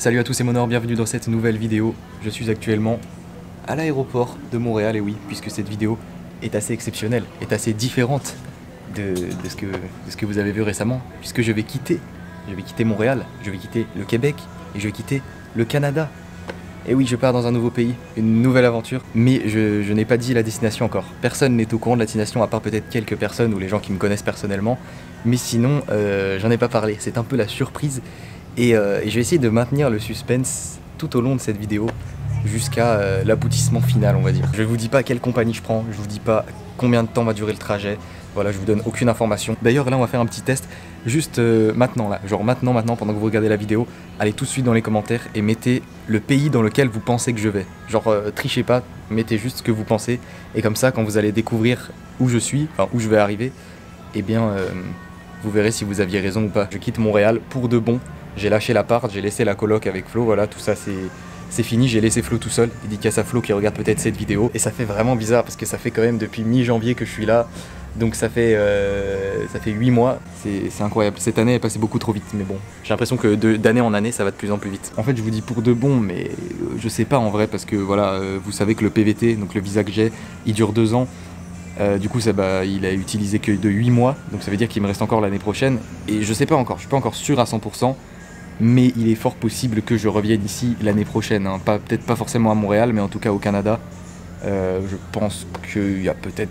Salut à tous, c'est Monor, bienvenue dans cette nouvelle vidéo. Je suis actuellement à l'aéroport de Montréal, et oui, puisque cette vidéo est assez exceptionnelle, est assez différente de ce que vous avez vu récemment, puisque je vais quitter Montréal, je vais quitter le Québec, et je vais quitter le Canada. Et oui, je pars dans un nouveau pays, une nouvelle aventure, mais je n'ai pas dit la destination encore. Personne n'est au courant de la destination, à part peut-être quelques personnes ou les gens qui me connaissent personnellement, mais sinon, j'en ai pas parlé, c'est un peu la surprise. Et je vais essayer de maintenir le suspense tout au long de cette vidéo jusqu'à l'aboutissement final, on va dire. Je ne vous dis pas quelle compagnie je prends, je vous dis pas combien de temps va durer le trajet, voilà, je vous donne aucune information. D'ailleurs là on va faire un petit test juste maintenant là, genre maintenant pendant que vous regardez la vidéo, allez tout de suite dans les commentaires et mettez le pays dans lequel vous pensez que je vais. Genre trichez pas, mettez juste ce que vous pensez et comme ça quand vous allez découvrir où je suis, enfin où je vais arriver, eh bien vous verrez si vous aviez raison ou pas. Je quitte Montréal pour de bon. J'ai lâché l'appart, j'ai laissé la coloc avec Flo, voilà, tout ça c'est fini, j'ai laissé Flo tout seul, dédicace à Flo qui regarde peut-être cette vidéo. Et ça fait vraiment bizarre parce que ça fait quand même depuis mi-janvier que je suis là, donc ça fait 8 mois, c'est incroyable. Cette année est passée beaucoup trop vite, mais bon, j'ai l'impression que d'année en année ça va de plus en plus vite. En fait je vous dis pour de bon, mais je sais pas en vrai parce que voilà, vous savez que le PVT, donc le visa que j'ai, il dure 2 ans. Du coup il a utilisé que de 8 mois, donc ça veut dire qu'il me reste encore l'année prochaine. Et je sais pas encore, je suis pas encore sûr à 100%. Mais il est fort possible que je revienne ici l'année prochaine, hein. Peut-être pas forcément à Montréal, mais en tout cas au Canada. Je pense qu'il y a peut-être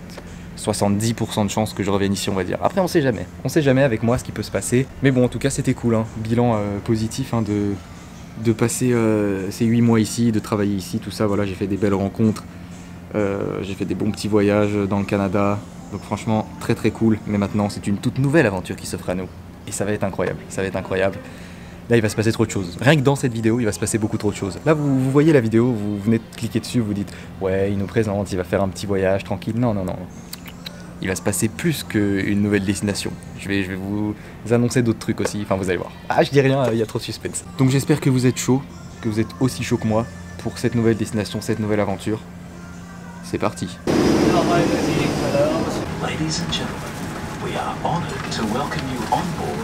70% de chances que je revienne ici, on va dire. Après on sait jamais avec moi ce qui peut se passer. Mais bon en tout cas c'était cool, hein. Bilan positif hein, de passer ces 8 mois ici, de travailler ici, tout ça, voilà, j'ai fait des belles rencontres. J'ai fait des bons petits voyages dans le Canada. Donc franchement très très cool. Mais maintenant c'est une toute nouvelle aventure qui s'offre à nous. Et ça va être incroyable, ça va être incroyable. Là il va se passer trop de choses, rien que dans cette vidéo il va se passer beaucoup trop de choses. Là vous voyez la vidéo, vous venez de cliquer dessus, vous dites ouais il nous présente, il va faire un petit voyage tranquille. Non, il va se passer plus qu'une nouvelle destination. Je vais vous annoncer d'autres trucs aussi, enfin vous allez voir. Ah je dis rien, il y a trop de suspense. Donc j'espère que vous êtes chaud, que vous êtes aussi chaud que moi pour cette nouvelle destination, cette nouvelle aventure. C'est parti. Ladies and gentlemen, we are honored to welcome you on board.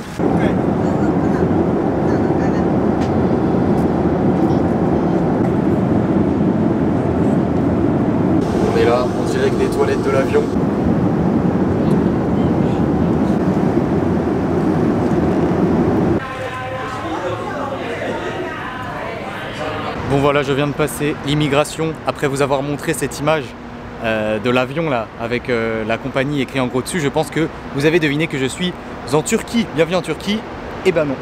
On est là, on dirait que des toilettes de l'avion. Bon voilà, je viens de passer l'immigration après vous avoir montré cette image de l'avion là, avec la compagnie écrit en gros dessus. Je pense que vous avez deviné que je suis en Turquie. Bienvenue en Turquie. Eh ben non,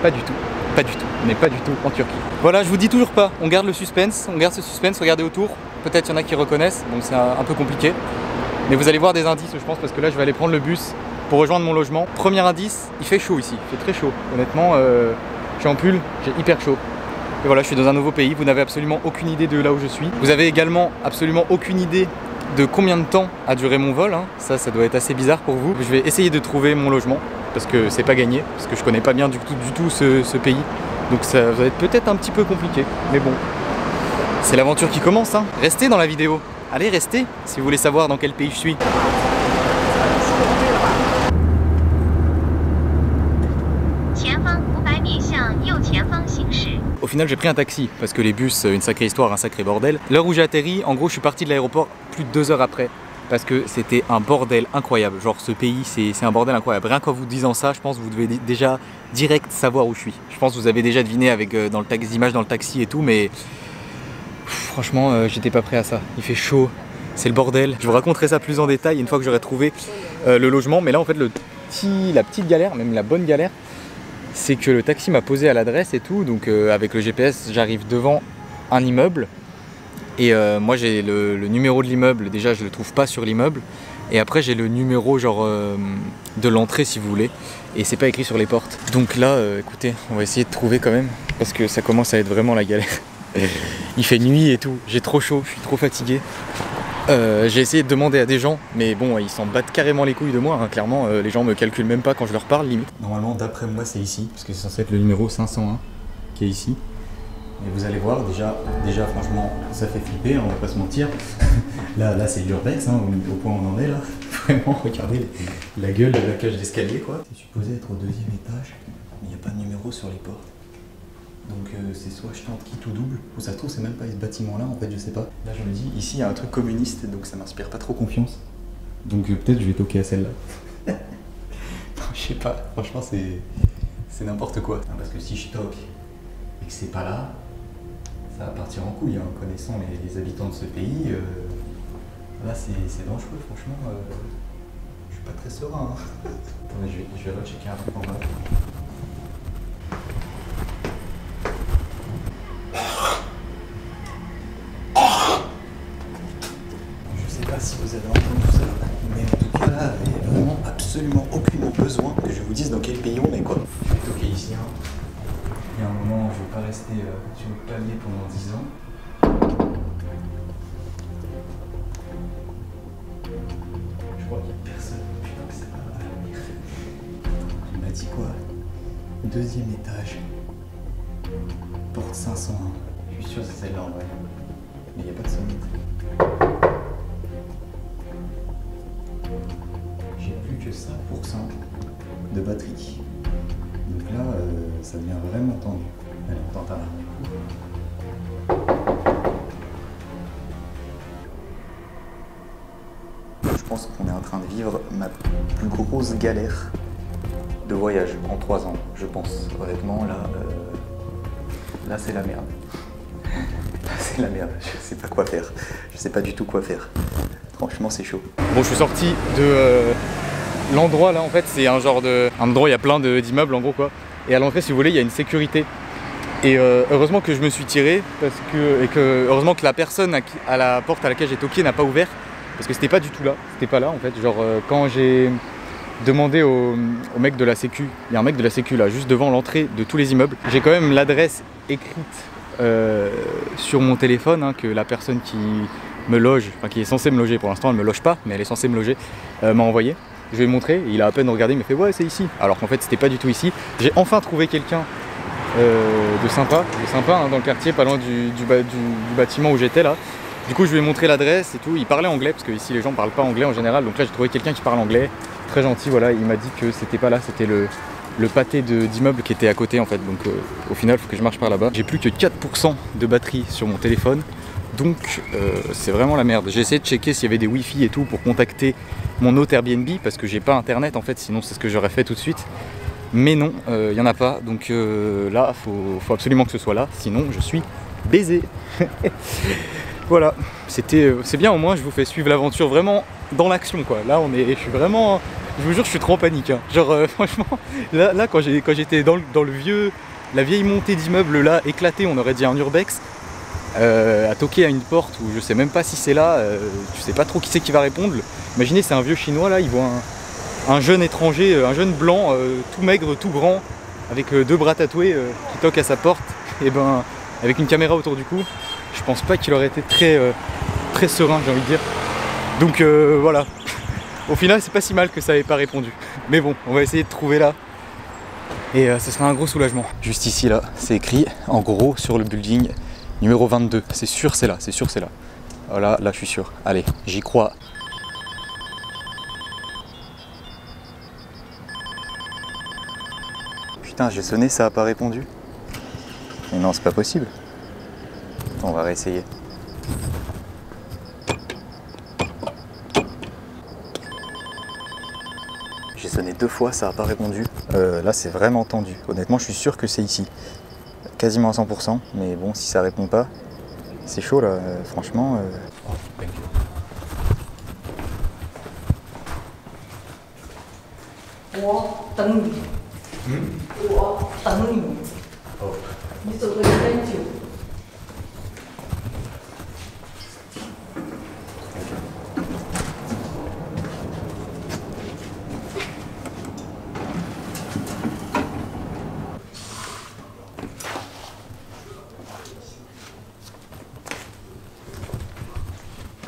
pas du tout. Pas du tout, on n'est pas du tout en Turquie. Voilà, je vous dis toujours pas, on garde le suspense, on garde ce suspense, regardez autour. Peut-être il y en a qui reconnaissent, donc c'est un peu compliqué. Mais vous allez voir des indices, je pense, parce que là je vais aller prendre le bus pour rejoindre mon logement. Premier indice, il fait chaud ici, il fait très chaud. Honnêtement, je suis en pull, j'ai hyper chaud. Et voilà, je suis dans un nouveau pays, vous n'avez absolument aucune idée de là où je suis. Vous avez également absolument aucune idée de combien de temps a duré mon vol, hein. Ça doit être assez bizarre pour vous. Je vais essayer de trouver mon logement, parce que c'est pas gagné, parce que je connais pas bien du tout ce pays. Donc ça va être peut-être un petit peu compliqué, mais bon. C'est l'aventure qui commence, hein. Restez dans la vidéo. Allez, restez, si vous voulez savoir dans quel pays je suis. Au final j'ai pris un taxi parce que les bus, une sacrée histoire, un sacré bordel. L'heure où j'ai atterri, en gros je suis parti de l'aéroport plus de 2 heures après parce que c'était un bordel incroyable. Genre ce pays c'est un bordel incroyable. Rien qu'en vous disant ça, je pense que vous devez déjà direct savoir où je suis. Je pense que vous avez déjà deviné avec des images dans le taxi et tout, mais franchement j'étais pas prêt à ça. Il fait chaud, c'est le bordel. Je vous raconterai ça plus en détail une fois que j'aurai trouvé le logement. Mais là en fait la petite galère, même la bonne galère, c'est que le taxi m'a posé à l'adresse et tout, donc avec le GPS j'arrive devant un immeuble et moi j'ai le numéro de l'immeuble, déjà je le trouve pas sur l'immeuble, et après j'ai le numéro genre de l'entrée si vous voulez, et c'est pas écrit sur les portes. Donc là écoutez, on va essayer de trouver quand même, parce que ça commence à être vraiment la galère. Il fait nuit et tout, j'ai trop chaud, je suis trop fatigué. J'ai essayé de demander à des gens, mais bon, ils s'en battent carrément les couilles de moi, hein. Clairement, les gens me calculent même pas quand je leur parle, limite. Normalement, d'après moi, c'est ici, parce que c'est censé être le numéro 501 qui est ici. Et vous allez voir, déjà franchement, ça fait flipper, on va pas se mentir. là c'est l'urbex, hein, au point où on en est là. Vraiment, regardez la gueule de la cage d'escalier, quoi. C'est supposé être au 2e étage, mais il n'y a pas de numéro sur les portes. Donc c'est soit je tente quitte ou double, ou ça se trouve c'est même pas ce bâtiment-là en fait, je sais pas. Là je me dis, ici il y a un truc communiste, donc ça m'inspire pas trop confiance. Donc peut-être je vais toquer à celle-là. Je sais pas, franchement c'est n'importe quoi. Non, parce que si je toque et que c'est pas là, ça va partir en couille, hein. Connaissant les habitants de ce pays, là c'est dangereux, franchement. Je suis pas très serein. Hein. Attendez, je vais rechecker un truc en bas. Je sais pas si vous avez entendu ça, mais en tout cas là, il n'y a vraiment absolument aucunement besoin que je vous dise dans quel pays on est quoi. Je vais toquer ici. Hein. Il y a un moment où je ne veux pas rester sur le palier pendant 10 ans. Je crois qu'il n'y a personne. Putain que ça va. Il m'a dit quoi? 2e étage. Porte 501. Je suis sûr que c'est celle-là en vrai. Mais il n'y a pas de sonnette. J'ai plus que 5% de batterie. Donc là, ça devient vraiment tendu. Allez, on tente un dernier coup. Je pense qu'on est en train de vivre ma plus grosse galère de voyage en 3 ans, je pense. Honnêtement, là c'est la merde. Là c'est la merde, je sais pas quoi faire. Je sais pas du tout quoi faire. Franchement, c'est chaud. Bon, je suis sorti de l'endroit là, en fait, c'est un genre de... Un endroit où il y a plein d'immeubles en gros quoi. Et à l'entrée, si vous voulez, il y a une sécurité. Et heureusement que je me suis tiré, heureusement que la personne à la porte à laquelle j'ai toqué n'a pas ouvert. Parce que c'était pas du tout là, c'était pas là en fait. Genre quand j'ai demandé au mec de la sécu, il y a un mec de la sécu là, juste devant l'entrée de tous les immeubles. J'ai quand même l'adresse écrite sur mon téléphone, hein, que la personne qui me loge, enfin qui est censée me loger, pour l'instant elle me loge pas, mais elle est censée me loger, m'a envoyé. Je vais lui montrer, et il a à peine regardé, il m'a fait ouais c'est ici. Alors qu'en fait c'était pas du tout ici. J'ai enfin trouvé quelqu'un de sympa hein, dans le quartier, pas loin du bâtiment où j'étais là. Du coup je lui ai montré l'adresse et tout, il parlait anglais, parce que ici les gens parlent pas anglais en général, donc là j'ai trouvé quelqu'un qui parle anglais, très gentil, voilà, il m'a dit que c'était pas là, c'était le pâté d'immeubles qui était à côté en fait, donc au final il faut que je marche par là-bas. J'ai plus que 4% de batterie sur mon téléphone, donc c'est vraiment la merde. J'ai essayé de checker s'il y avait des wifi et tout pour contacter mon hôte Airbnb, parce que j'ai pas internet en fait, sinon c'est ce que j'aurais fait tout de suite. Mais non, il n'y en a pas, donc là, faut absolument que ce soit là, sinon je suis baisé. Voilà, c'est bien, au moins je vous fais suivre l'aventure vraiment dans l'action quoi. Là je suis vraiment, je vous jure je suis trop en panique hein. Genre franchement, là quand j'étais dans la vieille montée d'immeubles là, éclatée, on aurait dit un urbex, à toquer à une porte où je sais même pas si c'est là, tu sais pas trop qui c'est qui va répondre. Imaginez c'est un vieux chinois là, il voit un jeune étranger, un jeune blanc, tout maigre, tout grand, avec 2 bras tatoués, qui toque à sa porte, et ben avec une caméra autour du cou, je pense pas qu'il aurait été très serein, j'ai envie de dire. Donc voilà, au final c'est pas si mal que ça ait pas répondu. Mais bon, on va essayer de trouver là, et ce sera un gros soulagement. Juste ici là, c'est écrit en gros sur le building numéro 22, c'est sûr c'est là, c'est sûr c'est là. Voilà, là je suis sûr, allez, j'y crois. Putain, j'ai sonné, ça a pas répondu. Mais non, c'est pas possible. Attends, on va réessayer. J'ai sonné 2 fois, ça a pas répondu. Là, c'est vraiment tendu. Honnêtement, je suis sûr que c'est ici. Quasiment à 100%. Mais bon, si ça répond pas, c'est chaud là. Franchement. Oh, thank you.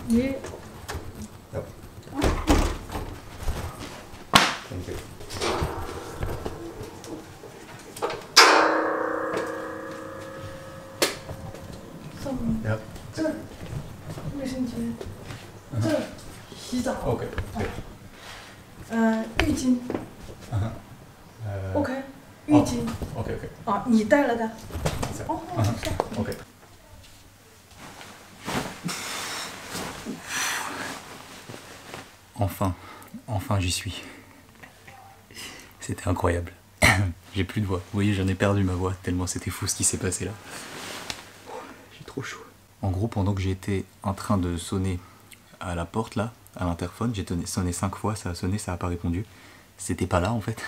Yeah. Yep. Thank you. Yep. 这儿卫生间，这儿洗澡。 OK. 浴巾。OK，浴巾。OK. 啊，你带了的。Oh, ça. Ok. Enfin j'y suis. C'était incroyable. J'ai plus de voix. Vous voyez, j'en ai perdu ma voix tellement c'était fou ce qui s'est passé là. J'ai trop chaud. En gros, pendant que j'étais en train de sonner à la porte là, à l'interphone, j'ai sonné 5 fois, ça a sonné, ça a pas répondu. C'était pas là en fait.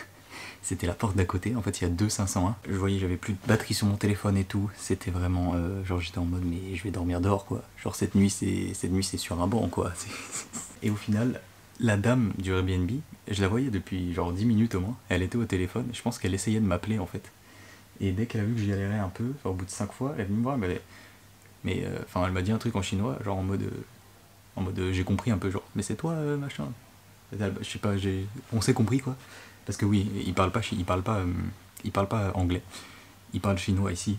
C'était la porte d'à côté. En fait, il y a deux 501. Je voyais, j'avais plus de batterie sur mon téléphone et tout. C'était vraiment, genre j'étais en mode mais je vais dormir dehors quoi. Genre cette nuit c'est sur un banc quoi. Et au final, la dame du Airbnb, je la voyais depuis genre 10 minutes au moins. Elle était au téléphone. Je pense qu'elle essayait de m'appeler en fait. Et dès qu'elle a vu que j'y galérais un peu, enfin, au bout de 5 fois, elle est venue me voir. Enfin, elle m'a dit un truc en chinois, genre en mode j'ai compris un peu genre mais c'est toi machin. Je sais pas, on s'est compris quoi. Parce que oui, il parle pas anglais. Il parle chinois ici,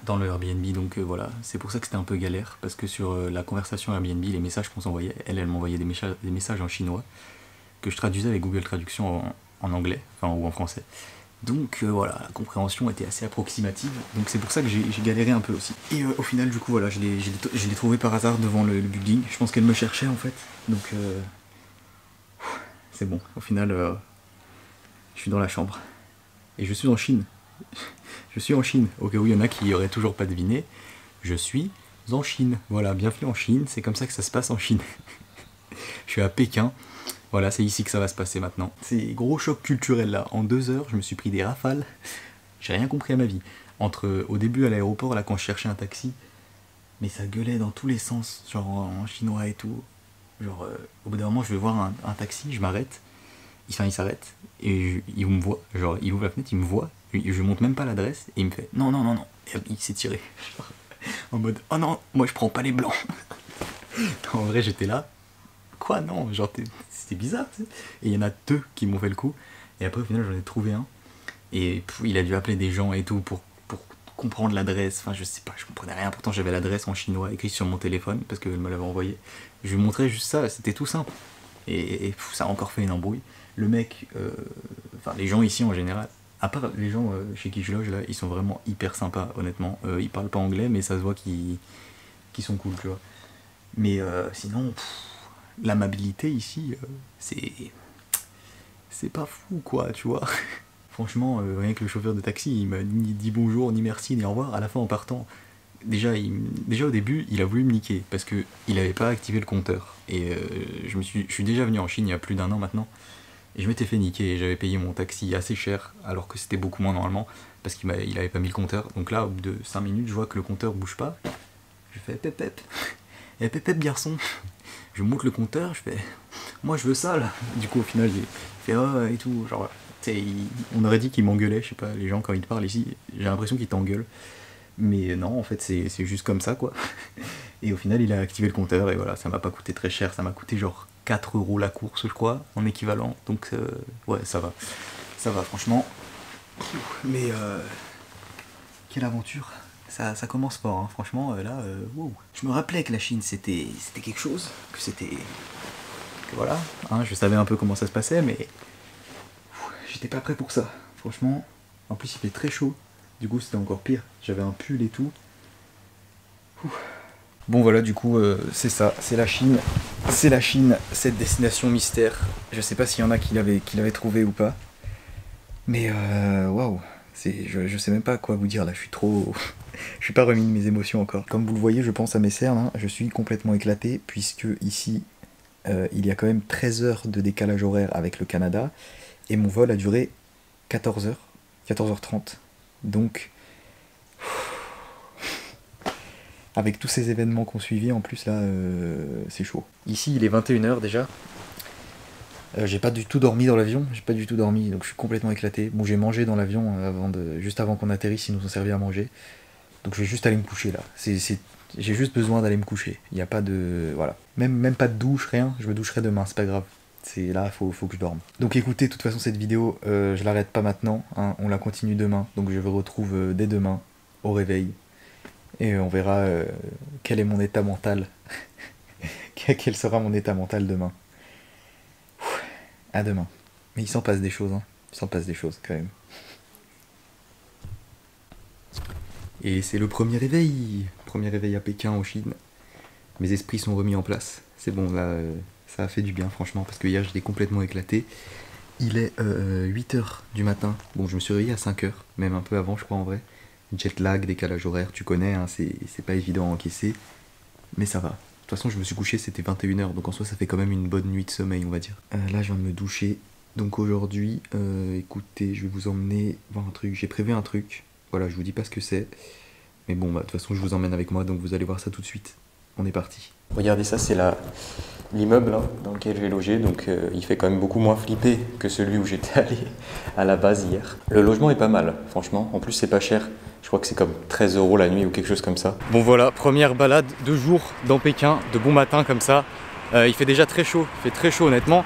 dans le Airbnb, donc voilà. C'est pour ça que c'était un peu galère, parce que sur la conversation Airbnb, les messages qu'on s'envoyait, elle m'envoyait des messages en chinois, que je traduisais avec Google Traduction en anglais, enfin ou en français. Donc voilà, la compréhension était assez approximative, donc c'est pour ça que j'ai galéré un peu aussi. Et au final, du coup, voilà, je l'ai trouvé par hasard devant le building. Je pense qu'elle me cherchait en fait, donc c'est bon. Au final, je suis dans la chambre. Et je suis en Chine. Je suis en Chine. Au cas où il y en a qui auraient toujours pas deviné, je suis en Chine. Voilà, bienvenue en Chine, c'est comme ça que ça se passe en Chine. Je suis à Pékin. Voilà, c'est ici que ça va se passer maintenant. C'est gros choc culturel là. En 2 heures, je me suis pris des rafales. J'ai rien compris à ma vie. Au début à l'aéroport, là, quand je cherchais un taxi, mais ça gueulait dans tous les sens, genre en chinois et tout. Genre, au bout d'un moment, je vais voir un taxi, je m'arrête. Il s'arrête, et il me voit. Genre, il ouvre la fenêtre, il me voit. Je lui montre même pas l'adresse, et il me fait non. Et il s'est tiré. Genre, en mode, oh non, moi je prends pas les blancs. En vrai, j'étais là. Quoi, non, genre, c'était bizarre, tu sais. Et il y en a 2 qui m'ont fait le coup. Et après, au final, j'en ai trouvé un. Et il a dû appeler des gens et tout pour comprendre l'adresse. Enfin, je sais pas, je comprenais rien. Pourtant, j'avais l'adresse en chinois écrite sur mon téléphone parce qu'elle me l'avait envoyé. Je lui montrais juste ça, c'était tout simple. Et ça a encore fait une embrouille. Le mec, enfin, les gens ici en général, à part les gens chez qui je loge là, ils sont vraiment hyper sympas, honnêtement. Ils parlent pas anglais, mais ça se voit qu'ils sont cool, tu vois. Mais sinon, l'amabilité ici, c'est pas fou quoi, tu vois. Franchement, rien que le chauffeur de taxi, il m'a ni dit bonjour, ni merci, ni au revoir. À la fin, en partant, déjà au début, il a voulu me niquer parce que il avait pas activé le compteur. Et je suis déjà venu en Chine il y a plus d'1 an maintenant. Et je m'étais fait niquer et j'avais payé mon taxi assez cher alors que c'était beaucoup moins normalement parce qu'il avait pas mis le compteur. Donc là, au bout de 5 minutes, je vois que le compteur bouge pas. Je fais pep. Et pep garçon. Je monte le compteur, je fais moi je veux ça là. Du coup au final il fait oh et tout. Genre on aurait dit qu'il m'engueulait, je sais pas, les gens quand ils te parlent ici, j'ai l'impression qu'ils t'engueulent. Mais non, en fait c'est juste comme ça quoi. Et au final il a activé le compteur et voilà, ça m'a pas coûté très cher, ça m'a coûté genre 4 € la course je crois, en équivalent. Donc ouais, ça va franchement. Mais quelle aventure. Ça commence fort, hein. Franchement là, wow. Je me rappelais que la Chine c'était quelque chose, que voilà, hein, je savais un peu comment ça se passait, mais j'étais pas prêt pour ça, franchement. En plus il fait très chaud, du coup c'était encore pire, j'avais un pull et tout. Bon voilà, du coup c'est ça, c'est la Chine, cette destination mystère. Je sais pas s'il y en a qui l'avaient trouvé ou pas, mais waouh. Je sais même pas quoi vous dire là, je suis pas remis de mes émotions encore. Comme vous le voyez, je pense à mes cernes, hein, je suis complètement éclaté puisque ici il y a quand même 13 heures de décalage horaire avec le Canada et mon vol a duré 14 heures, 14h30. Donc avec tous ces événements qu'on suivit en plus là, c'est chaud. Ici il est 21h déjà. J'ai pas du tout dormi dans l'avion, donc je suis complètement éclaté. Bon, j'ai mangé dans l'avion juste avant qu'on atterrisse, ils nous ont servi à manger. Donc je vais juste aller me coucher là. J'ai juste besoin d'aller me coucher. Il n'y a pas de... Voilà. Même pas de douche, rien. Je me doucherai demain, c'est pas grave. Là, faut que je dorme. Donc écoutez, de toute façon cette vidéo, je l'arrête pas maintenant, hein. On la continue demain. Donc je vous retrouve dès demain, au réveil. Et on verra quel est mon état mental. Quel sera mon état mental demain. À demain. Mais il s'en passe des choses, hein. Il s'en passe des choses quand même. Et c'est le premier réveil à Pékin, en Chine. Mes esprits sont remis en place. C'est bon, là, ça a fait du bien, franchement, parce que hier, j'étais complètement éclaté. Il est 8h du matin. Bon, je me suis réveillé à 5h, même un peu avant, je crois, en vrai. Jet lag, décalage horaire, tu connais, hein, c'est pas évident à encaisser. Mais ça va. De toute façon, je me suis couché, c'était 21h, donc en soi, ça fait quand même une bonne nuit de sommeil, on va dire. Là, je viens de me doucher. Donc aujourd'hui, écoutez, je vais vous emmener voir un truc. J'ai prévu un truc. Voilà, je vous dis pas ce que c'est. Mais bon, bah, de toute façon, je vous emmène avec moi, donc vous allez voir ça tout de suite. On est parti. Regardez ça, c'est l'immeuble hein, dans lequel j'ai logé. Donc il fait quand même beaucoup moins flipper que celui où j'étais allé à la base hier. Le logement est pas mal, franchement. En plus, c'est pas cher. Je crois que c'est comme 13 € la nuit ou quelque chose comme ça. Bon voilà, première balade de jour dans Pékin, de bon matin comme ça. Il fait déjà très chaud, il fait très chaud honnêtement.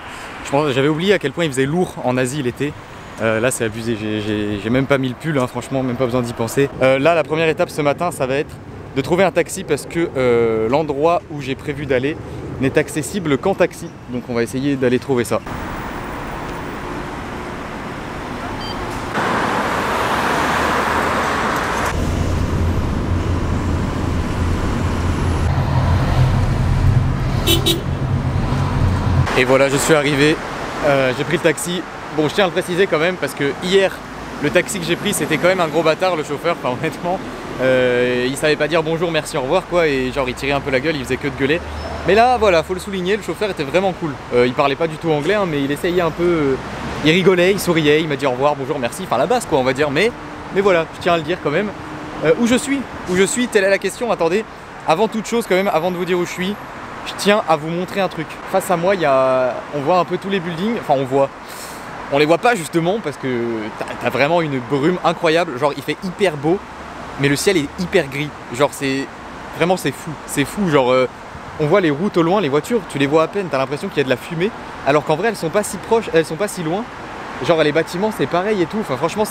J'avais oublié à quel point il faisait lourd en Asie l'été. Là c'est abusé, j'ai même pas mis le pull, hein, franchement, même pas besoin d'y penser. Là la première étape ce matin, ça va être de trouver un taxi parce que l'endroit où j'ai prévu d'aller n'est accessible qu'en taxi. Donc on va essayer d'aller trouver ça. Et voilà, je suis arrivé, j'ai pris le taxi. Bon, je tiens à le préciser quand même parce que hier, le taxi que j'ai pris, c'était quand même un gros bâtard, le chauffeur, enfin honnêtement. Il savait pas dire bonjour, merci, au revoir quoi, et genre il tirait un peu la gueule, il faisait que de gueuler. Mais là, voilà, faut le souligner, le chauffeur était vraiment cool. Il parlait pas du tout anglais, hein, mais il essayait un peu, il rigolait, il souriait, il m'a dit au revoir, bonjour, merci, enfin la base quoi, on va dire. Mais voilà, je tiens à le dire quand même. Où je suis, telle est la question. Attendez, avant toute chose quand même, avant de vous dire où je suis, je tiens à vous montrer un truc. Face à moi, on voit un peu tous les buildings, enfin on les voit pas justement parce que t'as vraiment une brume incroyable, genre il fait hyper beau, mais le ciel est hyper gris, genre c'est fou, genre on voit les routes au loin, les voitures, tu les vois à peine, t'as l'impression qu'il y a de la fumée, alors qu'en vrai elles sont pas si proches, elles sont pas si loin, genre les bâtiments c'est pareil et tout, enfin franchement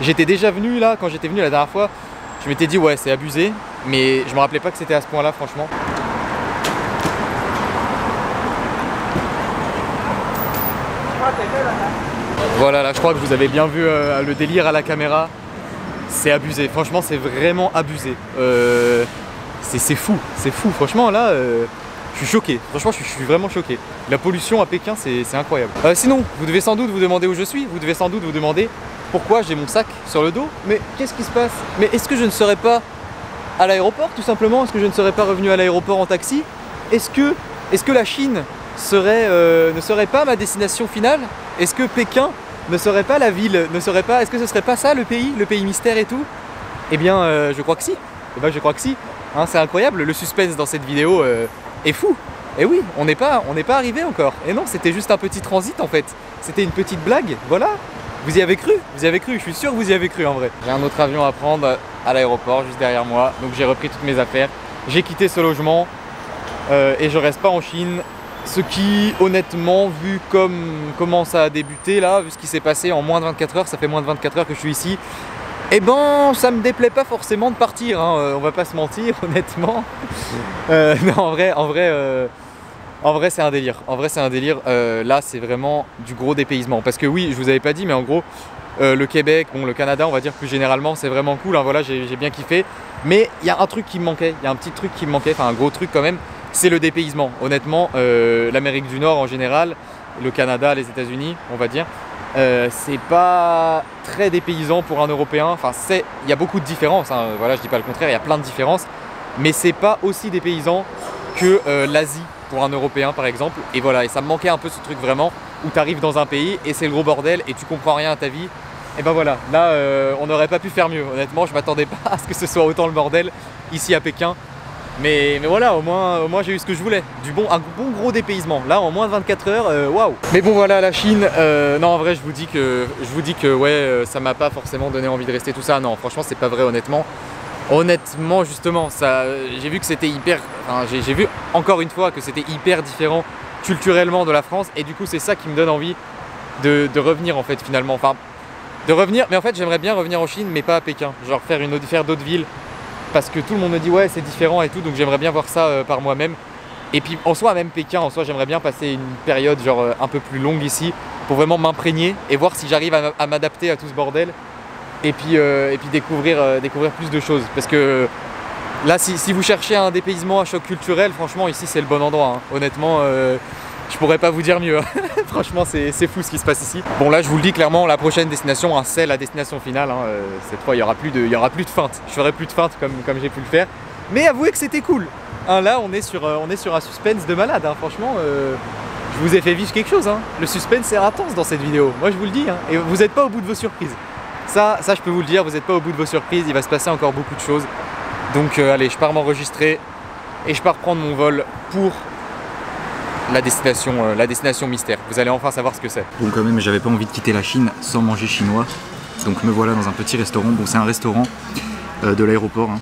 j'étais déjà venu là, quand j'étais venu la dernière fois, je m'étais dit ouais c'est abusé, mais je me rappelais pas que c'était à ce point là franchement. Voilà, là je crois que vous avez bien vu le délire à la caméra. C'est abusé, franchement c'est vraiment abusé. C'est fou, franchement là je suis choqué, franchement je suis vraiment choqué. La pollution à Pékin c'est incroyable. Sinon, vous devez sans doute vous demander où je suis, vous devez sans doute vous demander pourquoi j'ai mon sac sur le dos. Mais qu'est-ce qui se passe? Mais est-ce que je ne serais pas à l'aéroport tout simplement? Est-ce que je ne serais pas revenu à l'aéroport en taxi? Est-ce que la Chine ne serait pas ma destination finale? Est-ce que Pékin ne serait pas la ville, est-ce que ce serait pas ça le pays mystère et tout? Eh bien je crois que si, je crois que si, hein, c'est incroyable, le suspense dans cette vidéo est fou. Et oui, on n'est pas arrivé encore, et non, c'était juste un petit transit en fait, c'était une petite blague, voilà. Vous y avez cru, je suis sûr que vous y avez cru en vrai. J'ai un autre avion à prendre à l'aéroport juste derrière moi, donc j'ai repris toutes mes affaires, j'ai quitté ce logement et je reste pas en Chine. Ce qui, honnêtement, vu comment ça a débuté là, vu ce qui s'est passé en moins de 24 heures, ça fait moins de 24 heures que je suis ici, eh ben ça me déplaît pas forcément de partir, hein, on va pas se mentir, honnêtement. Non, en vrai c'est un délire, là c'est vraiment du gros dépaysement, parce que oui, je vous avais pas dit, mais en gros, le Québec, bon, le Canada, on va dire plus généralement, c'est vraiment cool, hein, voilà, j'ai bien kiffé, mais il y a un truc qui me manquait, il y a un petit truc qui me manquait, enfin un gros truc quand même, c'est le dépaysement. Honnêtement, l'Amérique du Nord en général, le Canada, les États-Unis, on va dire, c'est pas très dépaysant pour un Européen. Enfin, il y a beaucoup de différences, hein. Voilà, je dis pas le contraire, il y a plein de différences, mais c'est pas aussi dépaysant que l'Asie pour un Européen par exemple. Et voilà, et ça me manquait un peu ce truc vraiment où tu arrives dans un pays et c'est le gros bordel et tu comprends rien à ta vie. Et ben voilà, là on n'aurait pas pu faire mieux. Honnêtement, je m'attendais pas à ce que ce soit autant le bordel ici à Pékin. Mais voilà, au moins j'ai eu ce que je voulais, un bon gros dépaysement. Là en moins de 24 heures, waouh. Mais bon voilà, la Chine, non en vrai je vous dis que ouais, ça m'a pas forcément donné envie de rester tout ça. Non, franchement c'est pas vrai honnêtement. Honnêtement justement, j'ai vu que c'était j'ai vu encore une fois que c'était hyper différent culturellement de la France. Et du coup c'est ça qui me donne envie de revenir en fait finalement. Enfin, de revenir, mais en fait j'aimerais bien revenir en Chine mais pas à Pékin. Genre faire d'autres villes. Parce que tout le monde me dit ouais c'est différent et tout, donc j'aimerais bien voir ça par moi-même. Et puis en soi, même Pékin, en soi j'aimerais bien passer une période genre un peu plus longue ici pour vraiment m'imprégner et voir si j'arrive à m'adapter à tout ce bordel. et puis découvrir plus de choses. Parce que là, si vous cherchez un dépaysement à choc culturel, franchement, ici c'est le bon endroit. Hein. Honnêtement, je pourrais pas vous dire mieux. Hein. Franchement, c'est fou ce qui se passe ici. Bon, là, je vous le dis clairement, la prochaine destination, hein, c'est la destination finale. Hein. Cette fois, il y aura plus de feinte. Je ferai plus de feinte comme j'ai pu le faire. Mais avouez que c'était cool. Hein, là, on est sur un suspense de malade. Hein. Franchement, je vous ai fait vivre quelque chose. Hein. Le suspense est intense dans cette vidéo. Moi, je vous le dis. Hein. Et vous n'êtes pas au bout de vos surprises. Ça, je peux vous le dire. Vous n'êtes pas au bout de vos surprises. Il va se passer encore beaucoup de choses. Donc, allez, je pars m'enregistrer et je pars prendre mon vol pour la destination mystère. Vous allez enfin savoir ce que c'est. Bon, quand même, j'avais pas envie de quitter la Chine sans manger chinois. Donc, me voilà dans un petit restaurant. Bon, c'est un restaurant de l'aéroport. Hein.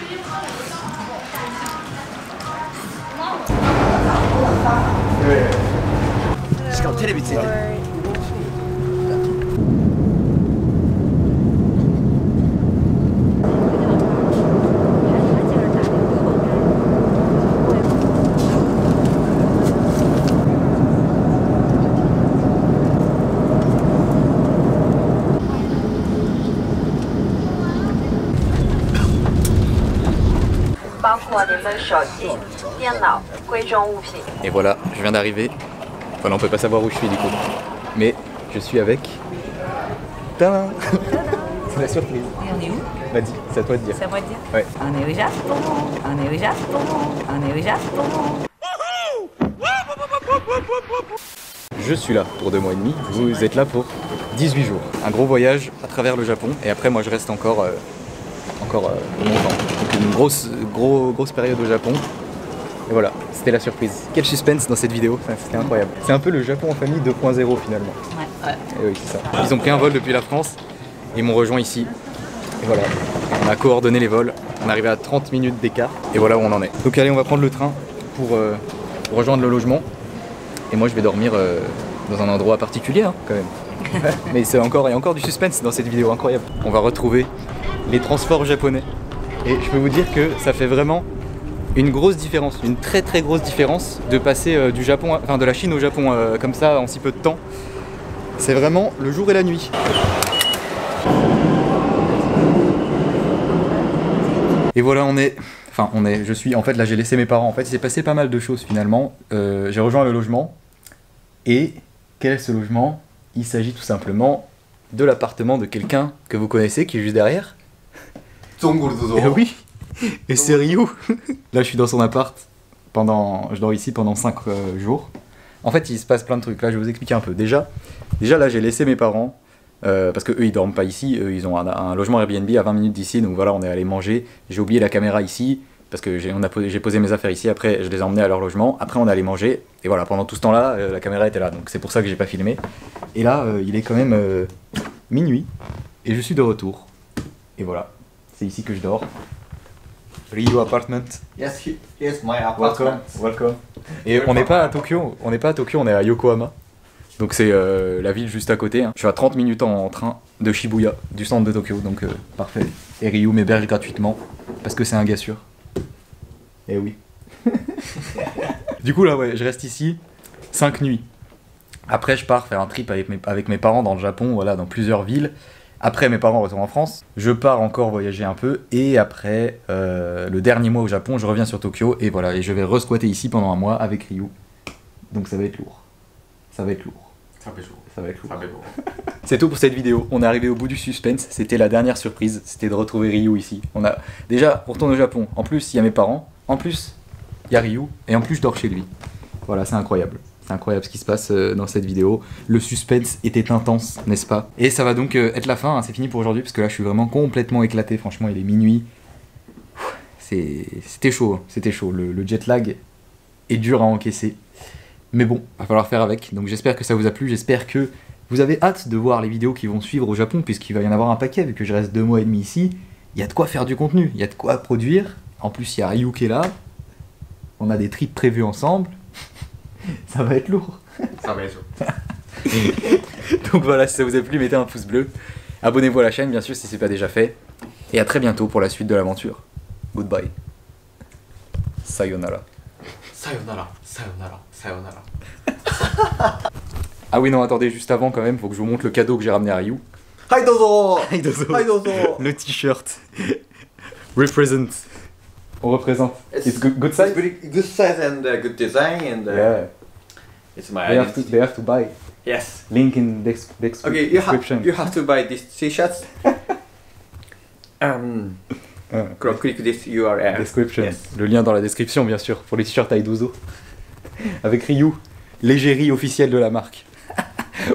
Et voilà, je viens d'arriver. Voilà, on peut pas savoir où je suis du coup. Mais je suis avec... Tadam. C'est la surprise. Et on est où? Vas-y, c'est à toi de dire. C'est à moi de dire? Ouais. On est au Japon, on est au Japon, on est au Japon. Je suis là pour 2 mois et demi, vous êtes là pour 18 jours. Un gros voyage à travers le Japon et après moi je reste encore longtemps. Donc une grosse période au Japon. Et voilà, c'était la surprise. Quel suspense dans cette vidéo, enfin, c'était incroyable. C'est un peu le Japon en famille 2.0 finalement. Ouais. Et oui, c'est ça. Ils ont pris un vol depuis la France, ils m'ont rejoint ici. Et voilà, on a coordonné les vols, on est arrivé à 30 minutes d'écart. Et voilà où on en est. Donc allez, on va prendre le train pour rejoindre le logement. Et moi je vais dormir dans un endroit particulier hein, quand même. Mais il y a encore du suspense dans cette vidéo, incroyable. On va retrouver les transports japonais. Et je peux vous dire que ça fait vraiment une grosse différence, une très grosse différence de passer du Japon, enfin de la Chine au Japon comme ça en si peu de temps. C'est vraiment le jour et la nuit. Et voilà, je suis, en fait là j'ai laissé mes parents. En fait il s'est passé pas mal de choses finalement. J'ai rejoint le logement. Et quel est ce logement? Il s'agit tout simplement de l'appartement de quelqu'un que vous connaissez qui est juste derrière. Et oui. Et c'est Ryu. Là je suis dans son appart, je dors ici pendant 5 jours. En fait il se passe plein de trucs, là je vais vous expliquer un peu. Déjà là j'ai laissé mes parents, parce que eux ils dorment pas ici, eux ils ont un logement Airbnb à 20 minutes d'ici, donc voilà on est allé manger. J'ai oublié la caméra ici, parce que j'ai posé mes affaires ici, après je les ai emmenés à leur logement, après on est allé manger, et voilà pendant tout ce temps là la caméra était là, donc c'est pour ça que j'ai pas filmé. Et là il est quand même minuit, et je suis de retour. Et voilà, c'est ici que je dors. Ryu Apartment. Yes, here's my apartment. Welcome. Et on n'est pas à Tokyo, on est à Yokohama. Donc c'est la ville juste à côté. Hein. Je suis à 30 minutes en train de Shibuya, du centre de Tokyo, donc parfait. Et Ryu m'héberge gratuitement, parce que c'est un gars sûr. Eh oui. Du coup là ouais, je reste ici 5 nuits. Après je pars faire un trip avec mes parents dans le Japon, voilà, dans plusieurs villes. Après mes parents retournent en France, je pars encore voyager un peu et après le dernier mois au Japon, je reviens sur Tokyo et voilà, et je vais re-squatter ici pendant un mois avec Ryu. Donc ça va être lourd. Ça va être lourd. C'est tout pour cette vidéo, on est arrivé au bout du suspense, c'était la dernière surprise, c'était de retrouver Ryu ici. Déjà, on retourne au Japon, en plus il y a mes parents, en plus il y a Ryu, et en plus je dors chez lui. Voilà, c'est incroyable. C'est incroyable ce qui se passe dans cette vidéo. Le suspense était intense, n'est-ce pas? Et ça va donc être la fin, hein. C'est fini pour aujourd'hui, parce que là je suis vraiment complètement éclaté, franchement il est minuit. C'était chaud, hein. C'était chaud, le jet lag est dur à encaisser. Mais bon, va falloir faire avec, donc j'espère que ça vous a plu, j'espère que vous avez hâte de voir les vidéos qui vont suivre au Japon, puisqu'il va y en avoir un paquet, vu que je reste 2 mois et demi ici. Il y a de quoi faire du contenu, il y a de quoi produire, en plus il y a Ryu qui est là, on a des trips prévus ensemble, ça va être lourd. Ça va être lourd. Donc voilà, si ça vous a plu, mettez un pouce bleu, abonnez-vous à la chaîne bien sûr si ce n'est pas déjà fait, et à très bientôt pour la suite de l'aventure. Goodbye. Sayonara. Sayonara, sayonara, sayonara. Ah oui non attendez, juste avant quand même, faut que je vous montre le cadeau que j'ai ramené à Ryu. Hi dozo. Hi dozo. Hi dozo. Le t-shirt. Represent. On représente. It's good It's size? pretty good size and good design and Yeah. it's my They have, to, identity. they have to buy. Yes. Link in Okay, you description. have to buy these t-shirts. Click this URL. Description. Yes. Le lien dans la description, bien sûr, pour les t-shirts Aidozo. Avec Ryu, l'égérie officielle de la marque.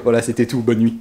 Voilà, c'était tout. Bonne nuit.